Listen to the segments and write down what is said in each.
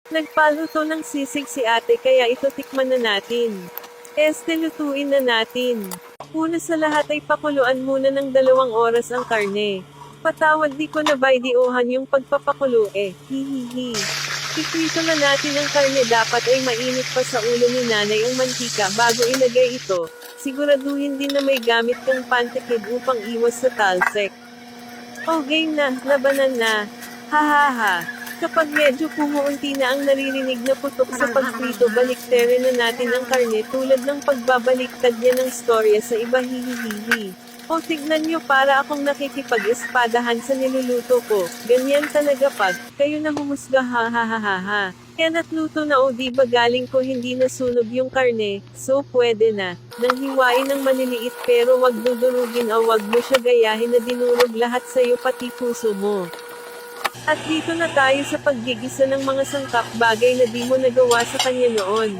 Nagpaluto ng sisig si ate kaya ito tikman na natin. Lutuin na natin. Una sa lahat ay pakuluan muna ng 2 oras ang karne. Patawad di ko na baydiohan yung pagpapakulo hihihi. Iprito na natin ang karne, dapat ay mainit pa sa ulo ni nanay ang mantika bago ilagay ito. Siguraduhin din na may gamit kang pantikid upang iwas sa talsik. Game na, labanan na. Hahaha. Kapag medyo kumuunti na ang naririnig na putok sa pagprito, baliktarin na natin ang karne tulad ng pagbabaliktad niya ng storya sa iba, hihihihi. Tignan nyo, para akong nakikipag-espadahan sa niluluto ko. Ganyan talaga pag kayo na humusga, ha. Yan at luto na, di ba galing ko hindi nasunog yung karne, so pwede na. Nang hiwain ng maliliit, pero wag dudurugin o wag mo siya gayahin na dinurog lahat sa'yo pati puso mo. At dito na tayo sa paggigisa ng mga sangkap, bagay na di mo nagawa sa kanya noon.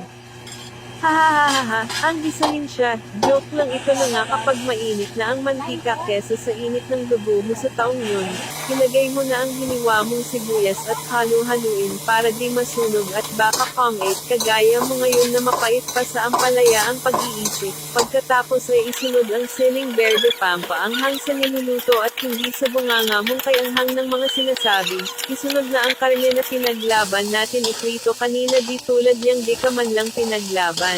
Hahaha, ang gisahin siya. Joke lang, ito na nga kapag mainit na ang mantika kesa sa init ng dugo mo sa taong yun. Kinagay mo na ang hiniwa mong sibuyas at halu-haluin para di masunog at baka kagaya mo ngayon na mapait pa sa ampalaya ang pag-iisip. Pagkatapos ay isunod ang siling berde pampaanghang sa niluluto at hindi sa bunganga mong kayanghang ng mga sinasabi. Isunod na ang karne na pinaglaban natin iprito kanina, di tulad niyang di ka man lang pinaglaban.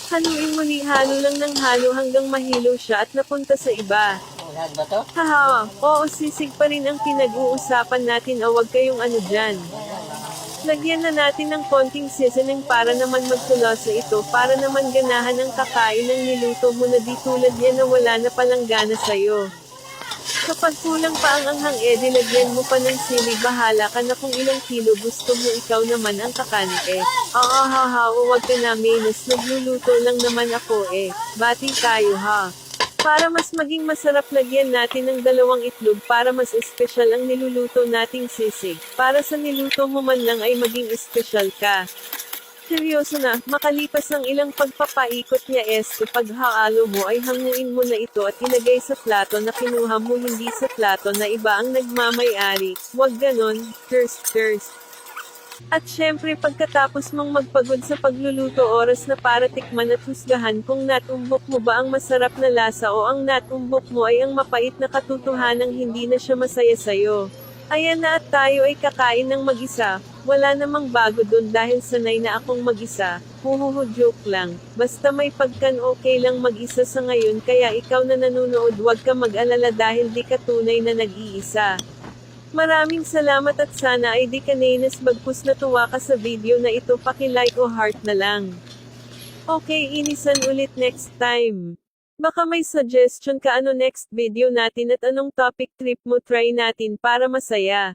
Haluin mo ni halo lang ng halo hanggang mahilo siya at napunta sa iba. Lahat ba to? Haha, oo, sisig pa rin ang pinag-uusapan natin, o wag kayong ano dyan. Lagyan na natin ng konting seasoning para naman magtulosa ito, para naman ganahan ang kakain ng niluto mo na di tulad niya na wala na palang gana sa'yo. Kapag kulang pa ang anghang, lagyan mo pa ng sili, bahala ka na kung ilang kilo gusto mo, ikaw naman ang kakante. Wag ka na menos, nagluluto lang naman ako Bati tayo ha. Para mas maging masarap, lagyan natin ng 2 itlog para mas espesyal ang niluluto nating sisig. Para sa niluto mo man lang ay maging espesyal ka. Seryoso na, makalipas ang ilang pagpapaikot niya pag haalo mo ay hanguin mo na ito at ilagay sa plato na kinuha mo, hindi sa plato na iba ang nagmamay-ari. Wag ganon, thirst. At syempre pagkatapos mong magpagod sa pagluluto, oras na para tikman at husgahan kung natumbok mo ba ang masarap na lasa o ang natumbok mo ay ang mapait na katotohanang hindi na siya masaya sayo. Ayan na, at tayo ay kakain ng mag-isa. Wala namang bago dun dahil sanay na akong mag-isa. Joke lang. Basta may pagkan okay lang mag-isa sa ngayon, kaya ikaw na nanonood, wag ka mag-alala dahil di ka tunay na nag-iisa. Maraming salamat at sana ay di ka bagkus na tuwa ka sa video na ito, paki-like o heart na lang. Okay, inisan ulit next time. Baka may suggestion ka ano next video natin at anong topic trip mo try natin para masaya.